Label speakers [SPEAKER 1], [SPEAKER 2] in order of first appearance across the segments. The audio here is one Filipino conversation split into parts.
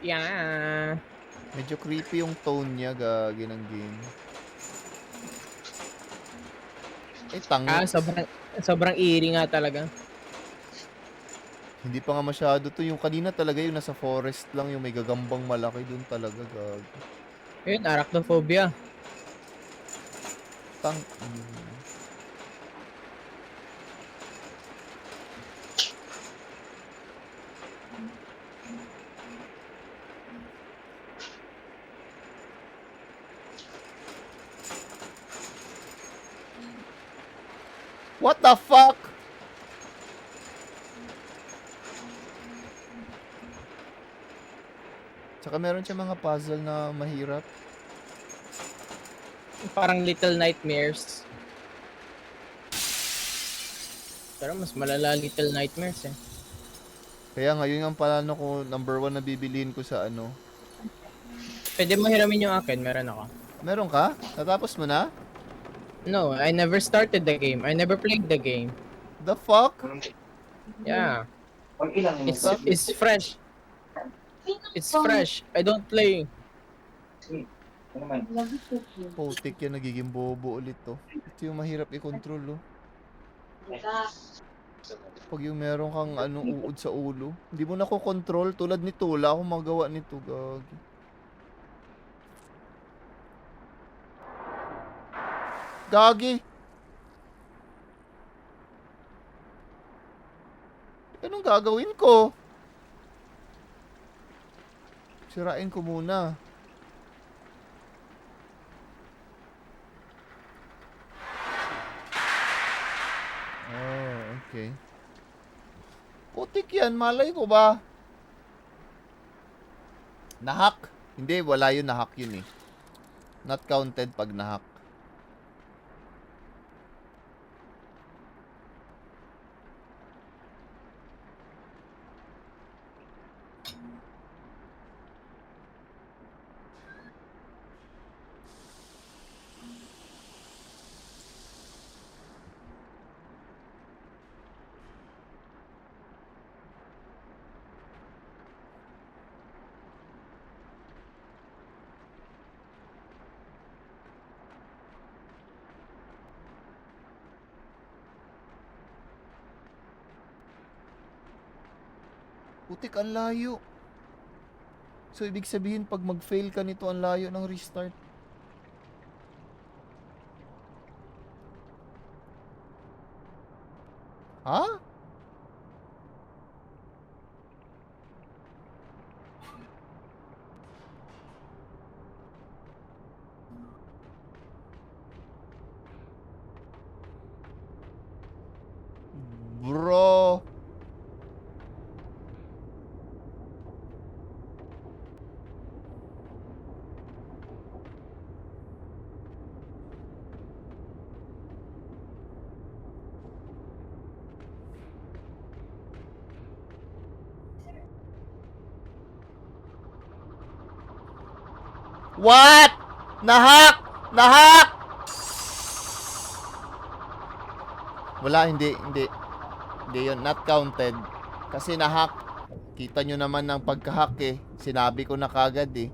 [SPEAKER 1] Yeah.
[SPEAKER 2] Medyo creepy yung tone niya, gagi ng game. Ay, tangik.
[SPEAKER 1] Sobrang eerie nga talaga.
[SPEAKER 2] Hindi pa nga masyado to. Yung kanina talaga yung nasa forest lang, yung may gagambang malaki dun talaga, gagi.
[SPEAKER 1] Yun, arachnophobia.
[SPEAKER 2] Tang... What the fuck? Tsaka meron siya mga puzzle na mahirap.
[SPEAKER 1] Parang Little Nightmares. Pero mas malala Little Nightmares eh.
[SPEAKER 2] Kaya ngayon ang plano ko, number 1 na bibiliin ko sa ano.
[SPEAKER 1] Pwede mo hiramin yung akin, meron ako.
[SPEAKER 2] Meron ka? Natapos mo na?
[SPEAKER 1] No, I never started the game. I never played the game.
[SPEAKER 2] The fuck?
[SPEAKER 1] Yeah. It's fresh. It's fresh. I don't play.
[SPEAKER 2] Putik yan, nagiging bobo ulit to. Ito yung mahirap i-control, oh. Pag yung meron kang anong uod sa ulo, hindi mo na ko control tulad nito. Wala akong magawa nito, gagi. Gagi! Anong gagawin ko? Sirain ko muna. Oh, okay. Putik yan, malay ko ba? Nahack? Hindi, wala yun, nahack yun eh. Not counted pag nahack. Putik, ang layo. So, ibig sabihin, pag mag-fail ka nito, ang layo ng restart. Ha? Bro. What? Nahack! Nahack! Wala, hindi. Hindi yun, not counted. Kasi nahack. Kita nyo naman ng pagkahack eh. Sinabi ko na kagad eh.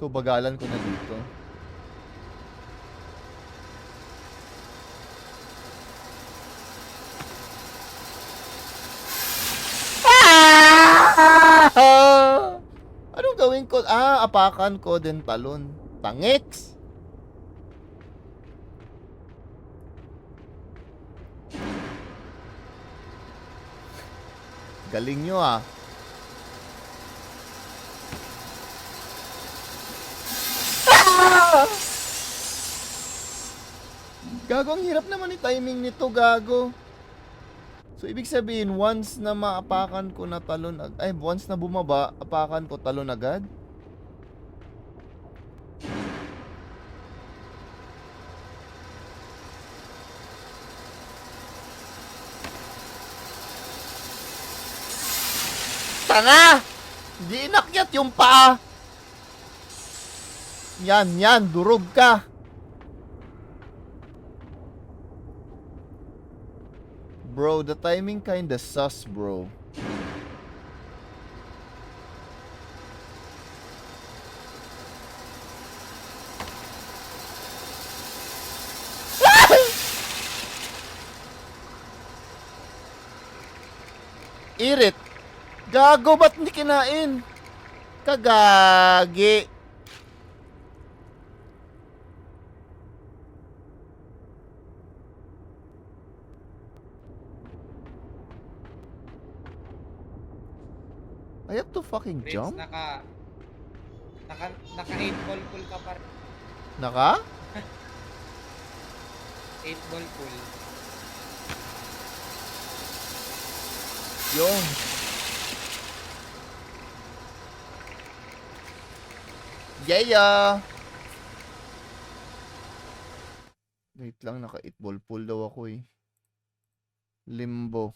[SPEAKER 2] So, bagalan ko na dito. Anong gawin ko? Apakan ko din talon. Tangix! Galing nyo ah. Gago, ang hirap naman i-timing nito, gago. So, ibig sabihin, once na maapakan ko na talon, once na bumaba, apakan ko talon agad? tanga! Hindi inakyat yung paa. Yan, durog ka. Bro, the timing kinda sus, bro. Irit. Gago, ba't hindi kinain? Kagagi. I have to fucking
[SPEAKER 3] Vince,
[SPEAKER 2] jump?
[SPEAKER 3] naka 8 ball pool ka pa rin.
[SPEAKER 2] Naka?
[SPEAKER 3] 8 ball pool.
[SPEAKER 2] Yung. Yeah! Wait lang, naka 8 ball pool daw ako eh. Limbo.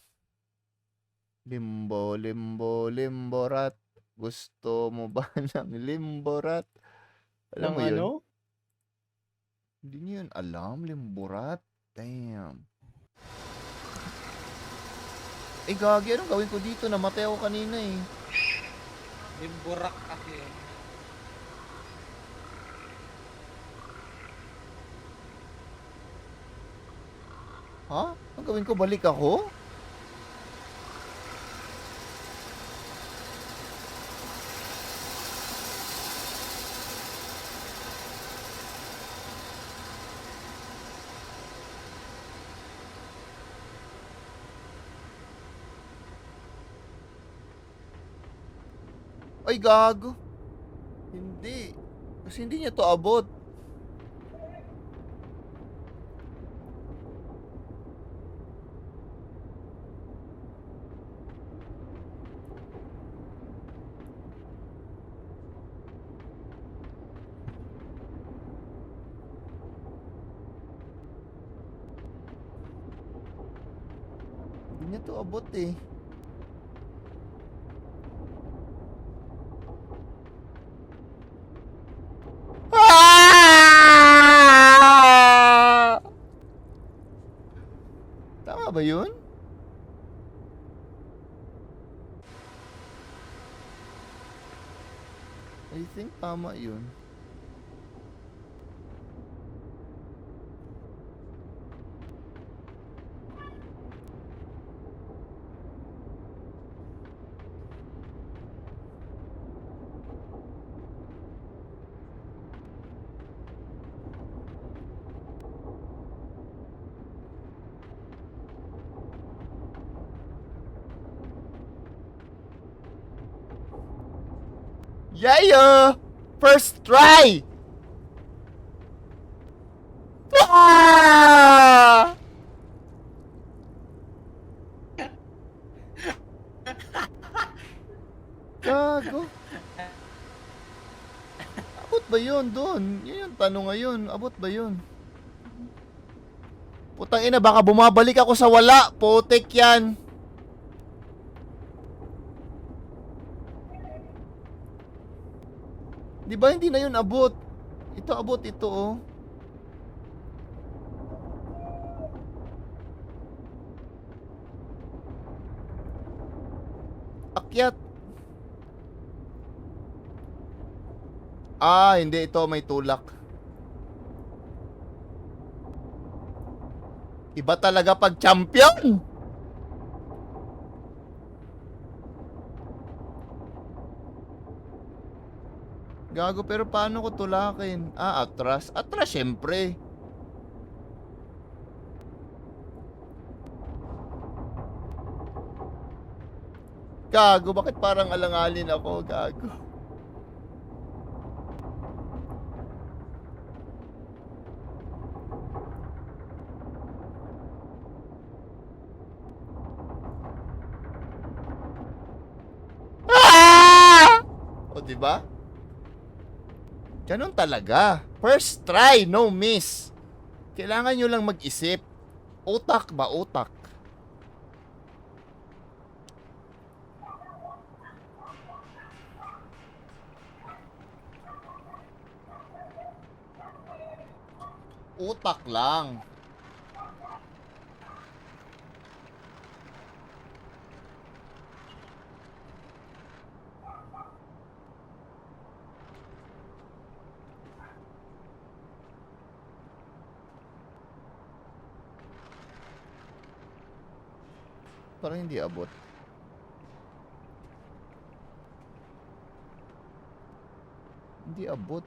[SPEAKER 2] Limbo rat. Gusto mo ba ng limbo rat? Alam mo yun? Hindi niyo yun alam, limbo rat. Damn. Eh, gagi, anong gawin ko dito? Namatay ako kanina eh.
[SPEAKER 3] Limburak kasi.
[SPEAKER 2] Ha? Anong gawin ko? Balik ako? Ay, gago. Hindi. Kasi hindi niya to abot. Hindi niya to abot eh. Ah! Tama ba yun? I think tama yun. Yeah! First try! Ah! Gago. Abot ba yun doon? Yun yung tanong ngayon. Abot ba yun? Putang ina, baka bumabalik ako sa wala. Putik yan. Di ba hindi na yun abot? Ito abot ito oh. Akyat. Ah, hindi ito may tulak. Iba talaga pag champion. Gago, pero paano ko tulakin? Ah, atras. Atras, syempre. Gago, bakit parang alangalin ako? Gago. Ah! O, diba? Ganun talaga. First try, no miss. Kailangan nyo lang mag-isip. Utak ba utak? Utak lang. Parang hindi abot. Hindi abot.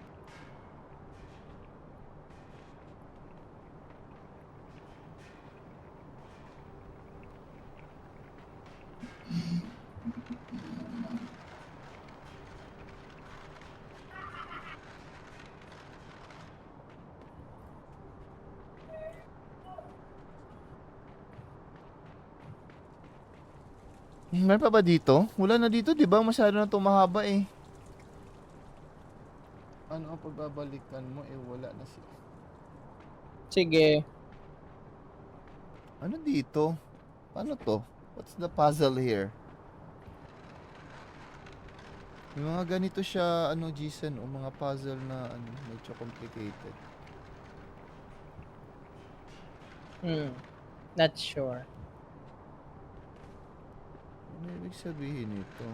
[SPEAKER 2] Meron pa ba dito? Wala na dito, di ba? Masyado na tumahaba eh. Ano ang pagbabalikan mo? Eh, wala na siya.
[SPEAKER 1] Sige.
[SPEAKER 2] Ano dito? Paano to? What's the puzzle here? Yung mga ganito siya, ano, Jason, o mga puzzle na, ano, medyo complicated.
[SPEAKER 1] Not sure.
[SPEAKER 2] Ano ibig sabihin ito?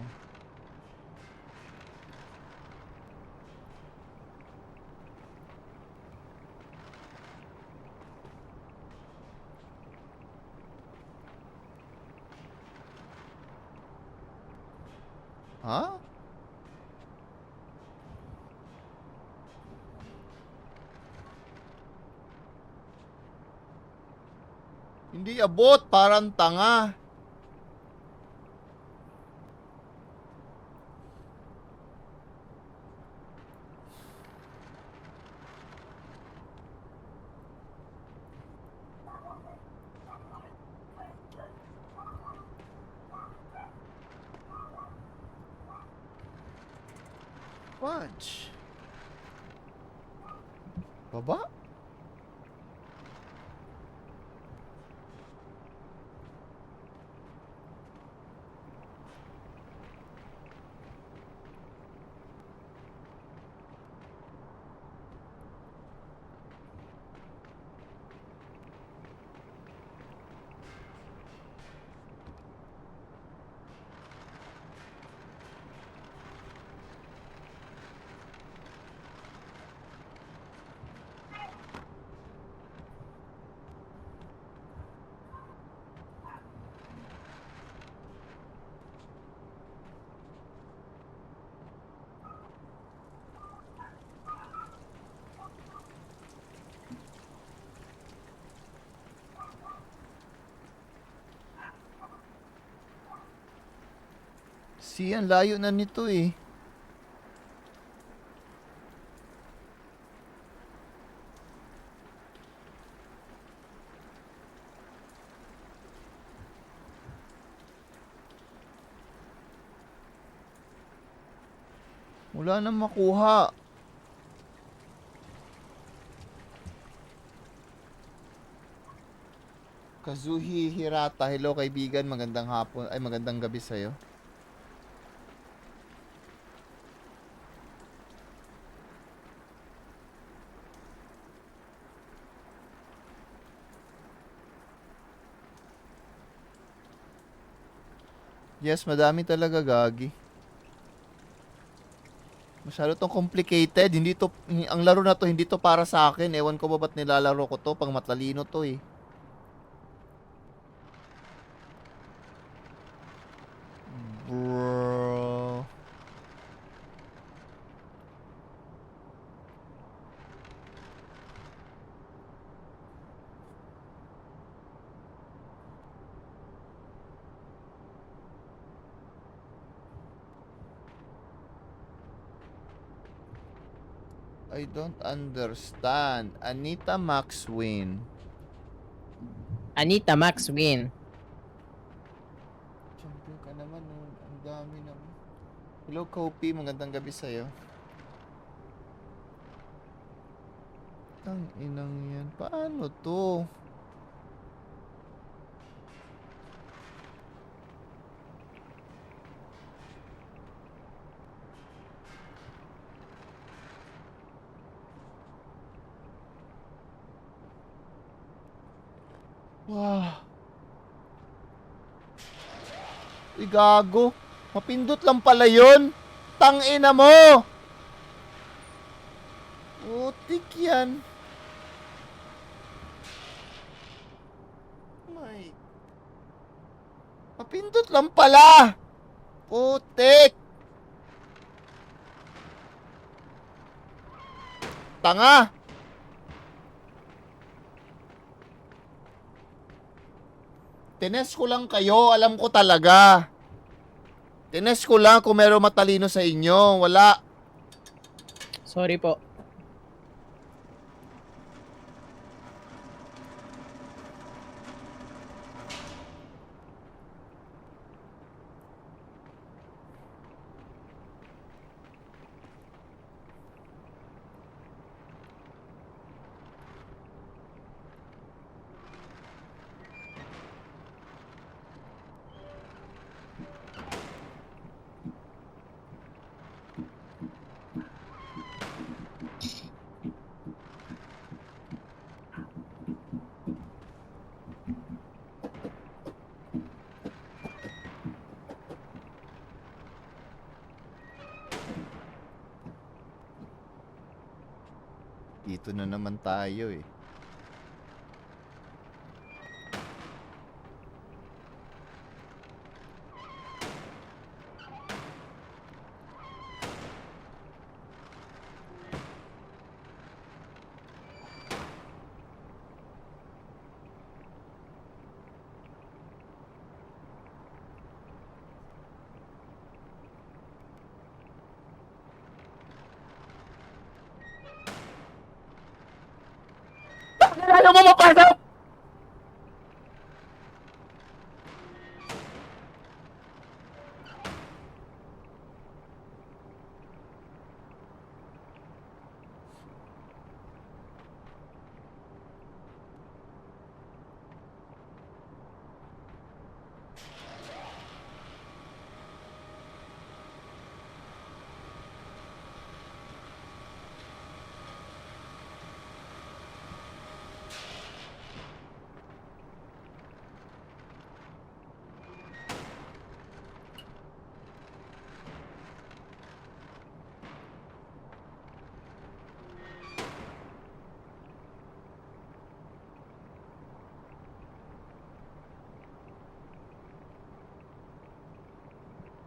[SPEAKER 2] Ha? Hindi abot, parang tanga. Punch. Baba? Ang layo na nito eh. Wala nang makuha. Kazuhi Hirata, hello kaibigan, magandang hapon, ay magandang gabi sa'yo. Yes, madami talaga gagi. Masyado tong complicated, hindi to, ang laro na to, hindi to para sa akin, ewan ko ba ba't nilalaro ko to, pang matalino to eh. Bro. I don't understand. Anita Max win.
[SPEAKER 1] Anita Max win.
[SPEAKER 2] Champion ka naman, oh. Ang dami naman. Hello, Kopi. Magandang gabi sa'yo. Tang inang yan. Paano to? Wow. Uy, gago. Mapindot lang pala yun. Tangina mo! Utik yan. My. Mapindot lang pala. Putik. Tanga. Tines ko lang kayo, alam ko talaga. Tines ko lang kung meron matalino sa inyo. Wala.
[SPEAKER 1] Sorry po.
[SPEAKER 2] Dito na naman tayo eh. Ayaw mo mapasok!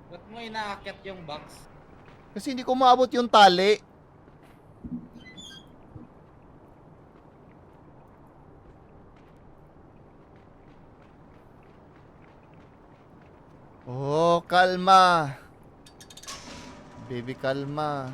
[SPEAKER 3] Ba't mo inaakyat yung box?
[SPEAKER 2] Kasi hindi ko maabot yung tali. Oh, kalma. Baby, kalma.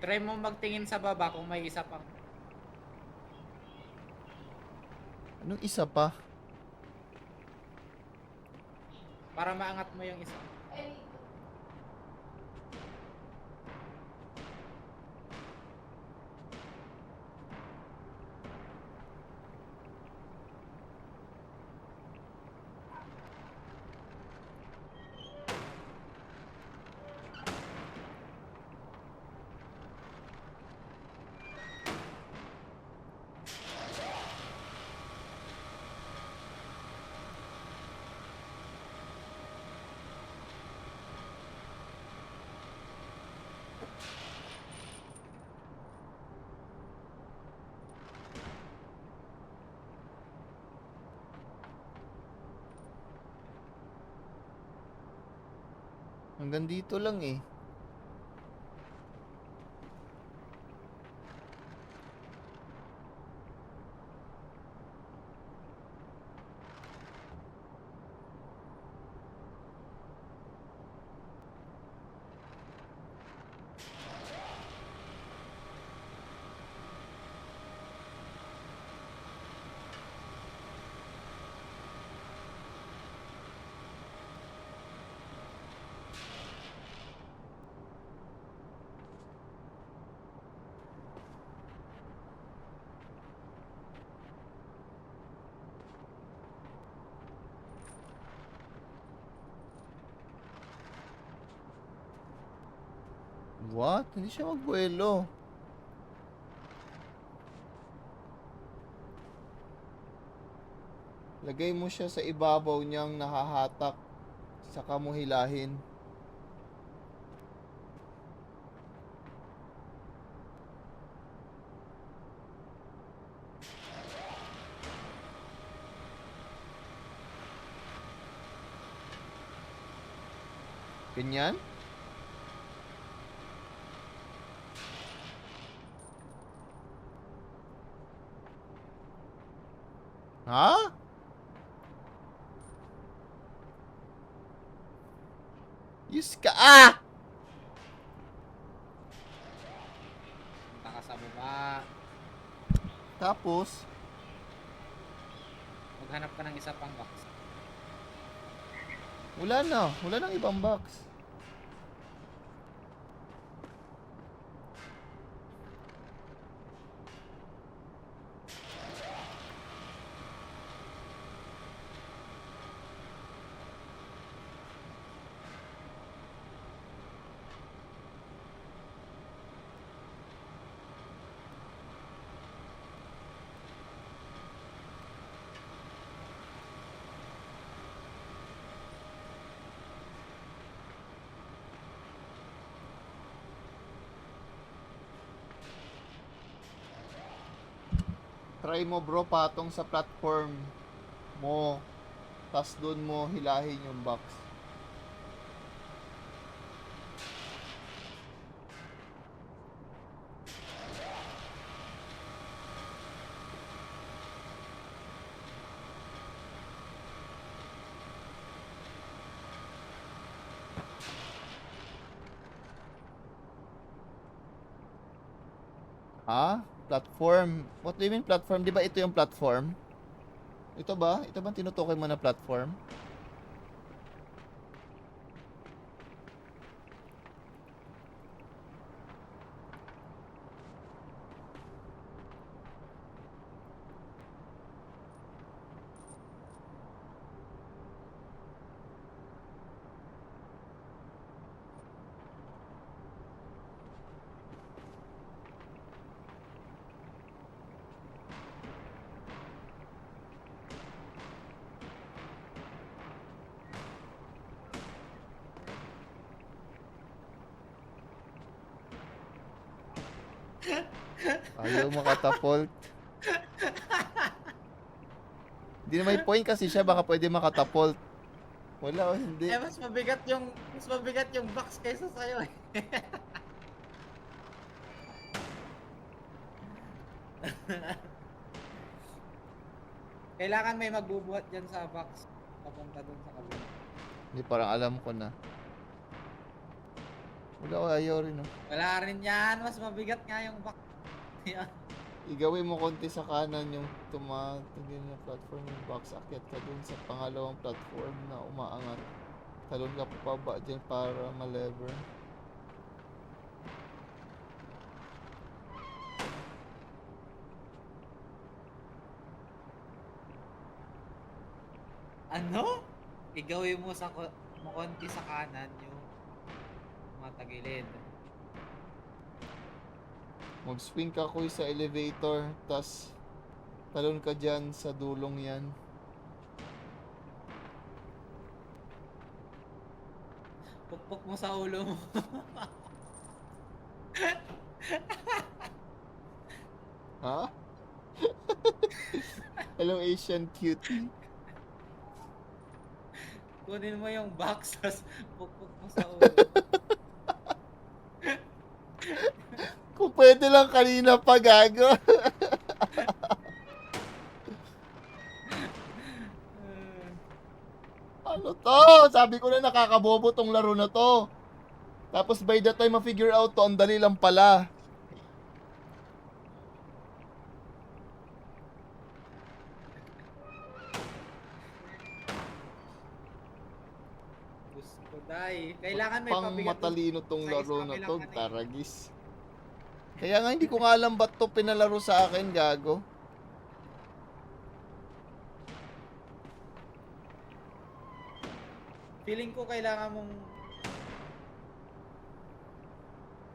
[SPEAKER 3] Try mo magtingin sa baba kung may isa pang.
[SPEAKER 2] Anong isa pa?
[SPEAKER 3] Para maangat mo yung isa.
[SPEAKER 2] Hanggang dito lang eh. What? Hindi siya magbuelo. Lagay mo siya sa ibabaw niyang nahahatak. Saka mo hilahin. Ganyan? Ha? Yus ka! Ah!
[SPEAKER 3] Punta ka sa baba.
[SPEAKER 2] Tapos,
[SPEAKER 3] Maghanap ka ng isa pang box.
[SPEAKER 2] wala na. Wala nang ibang box. Try mo bro patong sa platform mo. Tas doon mo hilahin yung box. Ha? Platform? What do you mean platform? Di ba ito yung platform? Ito ba? Ito ba tinutukoy mo na platform? Ayaw makatapult. Hindi na may point kasi siya baka pwede makatapult. Wala o hindi.
[SPEAKER 3] Mas mabigat yung box kaysa sa'yo eh. Kailangan may magbubuhat dyan sa box. Papunta dun sa kabila.
[SPEAKER 2] Hindi, parang alam ko na. Wala o, ayaw rin o.
[SPEAKER 3] Wala rin yan. Mas mabigat nga yung box. Yan.
[SPEAKER 2] Igawin mo konti sa kanan yung tumatagin na platform yung box. Akyat ka dun sa pangalawang platform na umaangat. Talon ka pababa dyan para ma-lever.
[SPEAKER 3] Ano? Igawin mo mo konti sa kanan yung matagilid.
[SPEAKER 2] Mag-swing ka kuy sa elevator, tas talon ka dyan sa dulong yan.
[SPEAKER 3] Pukpok mo sa ulo mo.
[SPEAKER 2] Ha? Hello Asian cutie.
[SPEAKER 3] Kunin mo yung box, tas pukpok mo sa ulo.
[SPEAKER 2] Kung pwede lang kanina pa gago. Ano to? Sabi ko na nakakabobo tong laro na to. Tapos by the time ma-figure out to, ang dali lang pala.
[SPEAKER 3] Gusto dai. Kailangan may
[SPEAKER 2] Pang
[SPEAKER 3] pabigat
[SPEAKER 2] matalino tong
[SPEAKER 3] sa
[SPEAKER 2] laro
[SPEAKER 3] isa
[SPEAKER 2] na
[SPEAKER 3] bilang
[SPEAKER 2] to,
[SPEAKER 3] kanina.
[SPEAKER 2] taragis. Kaya nga hindi ko nga alam ba't to pinalaro sa akin, gago.
[SPEAKER 3] Feeling ko kailangan mong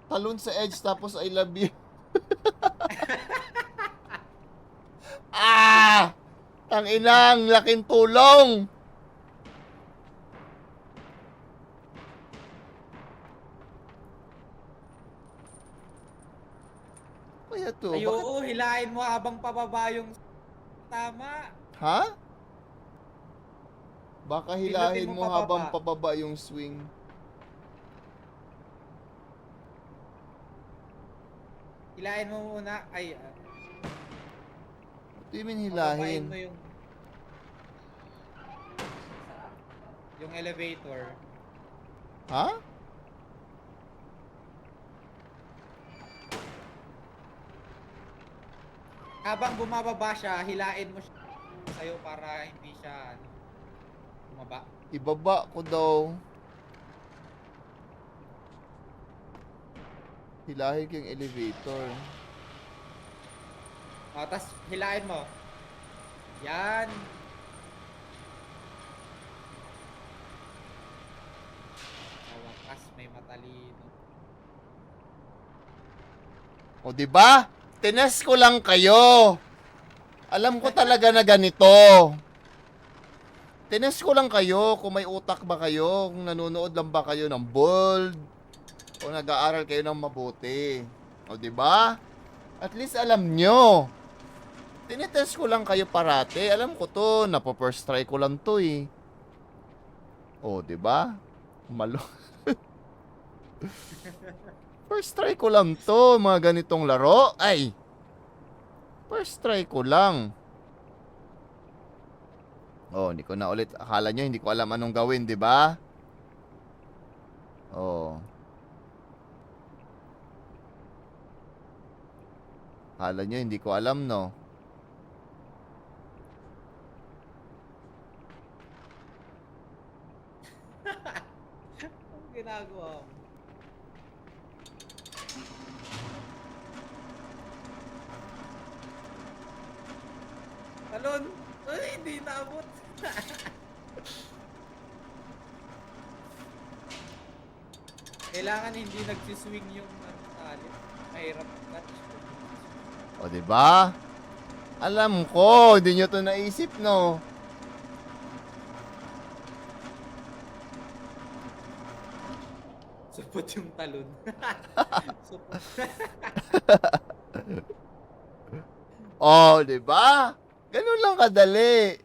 [SPEAKER 2] Talon sa edge tapos I love you. Ah! Tanginang, laking tulong. Kaya to,
[SPEAKER 3] Ay,
[SPEAKER 2] bakit?
[SPEAKER 3] oo, hilahin mo habang pababa yung tama.
[SPEAKER 2] Ha? Baka hilahin
[SPEAKER 3] Pinutin
[SPEAKER 2] mo
[SPEAKER 3] mo
[SPEAKER 2] habang
[SPEAKER 3] pababa.
[SPEAKER 2] pababa yung swing.
[SPEAKER 3] Hilahin mo muna. Ay,
[SPEAKER 2] What do you mean
[SPEAKER 3] pababain
[SPEAKER 2] hilahin?
[SPEAKER 3] mo yung elevator.
[SPEAKER 2] Ha?
[SPEAKER 3] Habang bumababa siya, hilain mo siya sa'yo para hindi siya bumaba.
[SPEAKER 2] Ibaba ko daw. Hilahin ko yung elevator.
[SPEAKER 3] Tapos hilain mo. Yan. Sa wakas, may matalino.
[SPEAKER 2] O di ba? Tines ko lang kayo. Alam ko talaga na ganito. Tines ko lang kayo kung may utak ba kayo, kung nanonood lang ba kayo ng bold o nag-aaral kayo ng mabuti. O di ba? At least alam nyo. Tinitest ko lang kayo parate. Alam ko to, napo-first try ko lang to eh. O, di ba? Malo. First try ko lang to, mga ganitong laro. Ay. First try ko lang. Oh, hindi ko na ulit. Akala nyo, hindi ko alam anong gawin, di ba? Oh. Akala nyo, hindi ko alam, no?
[SPEAKER 3] Ang ginagawa mo? Talon! Ay, hindi naabot. Kailangan hindi nagsiswing yung tali. Mahirap catch.
[SPEAKER 2] O, di ba? Alam ko, hindi nyo to naisip, no?
[SPEAKER 3] Supot yung talon. Supot.
[SPEAKER 2] Oh, di ba? Ganun lang kadali.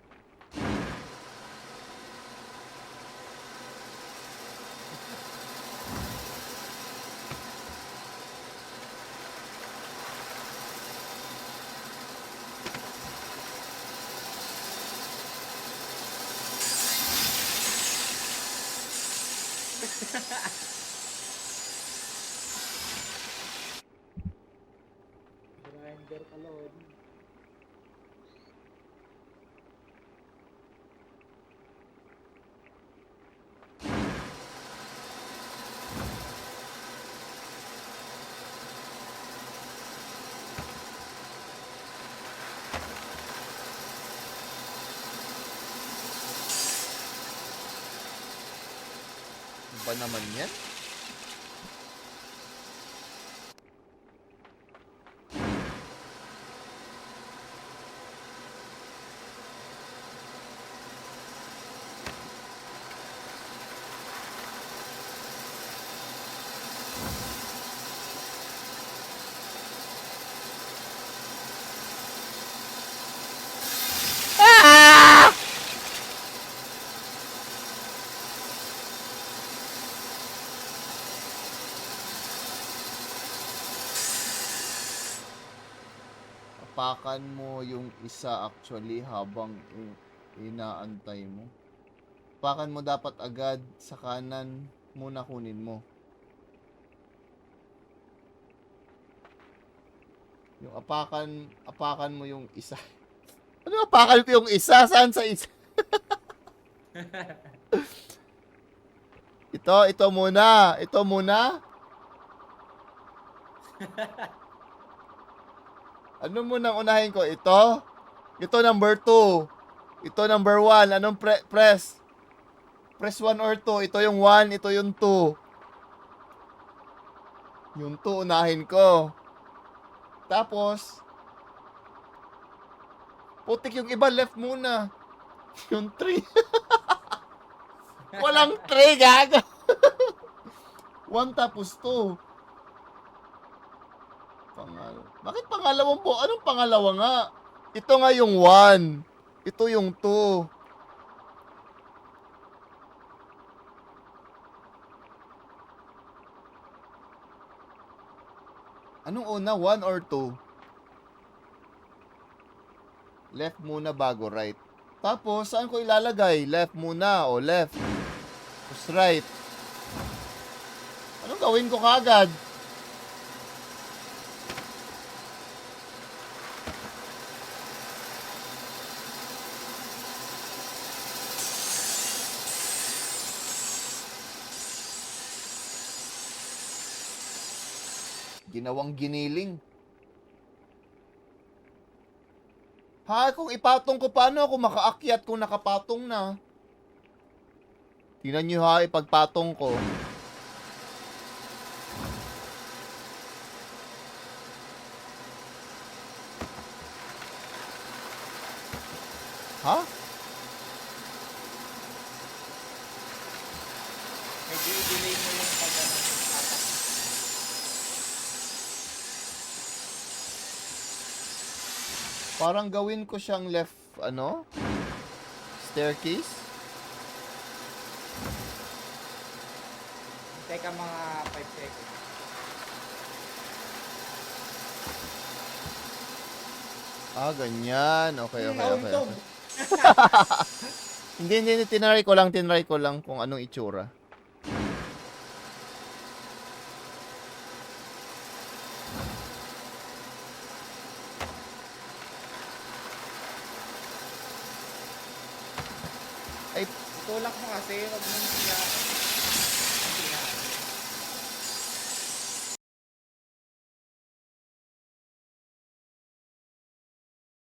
[SPEAKER 3] Grinder talon.
[SPEAKER 2] Ano ba naman yan? Apakan mo yung isa actually habang inaantay mo. Apakan mo dapat agad sa kanan muna kunin mo. Yung apakan mo yung isa. Ano apakan ko yung isa? Saan sa isa? Ito muna. Ito muna. Ano munang unahin ko? Ito? Ito number 2. Ito number 1. Anong press? Press 1 or 2. Ito yung 1, ito yung 2. Yung 2, unahin ko. Tapos, putik yung iba, left muna. Yung 3. Walang 3, gaga. 1 tapos 2. Bakit pangalawang po? Anong pangalawa nga? Ito nga yung 1. Ito yung 2. Anong una? 1 or 2? Left muna bago right. Tapos, saan ko ilalagay? Left muna o left? Tapos right. Anong gawin ko kagad? Ginawang giniling. Ha, kung ipatong ko, paano ako makaakyat kung nakapatong na? Tingnan nyo ha, ipagpatong ko. Ha?
[SPEAKER 3] Medyo i-delay mo yung pag-atak.
[SPEAKER 2] Parang gawin ko siyang left, staircase?
[SPEAKER 3] Teka mga 5 seconds.
[SPEAKER 2] Ah, ganyan. Okay.
[SPEAKER 3] Nauntog.
[SPEAKER 2] Hindi. Tinry ko lang kung anong itsura. Ay,
[SPEAKER 3] Tulak mo kasi, wag mo siya.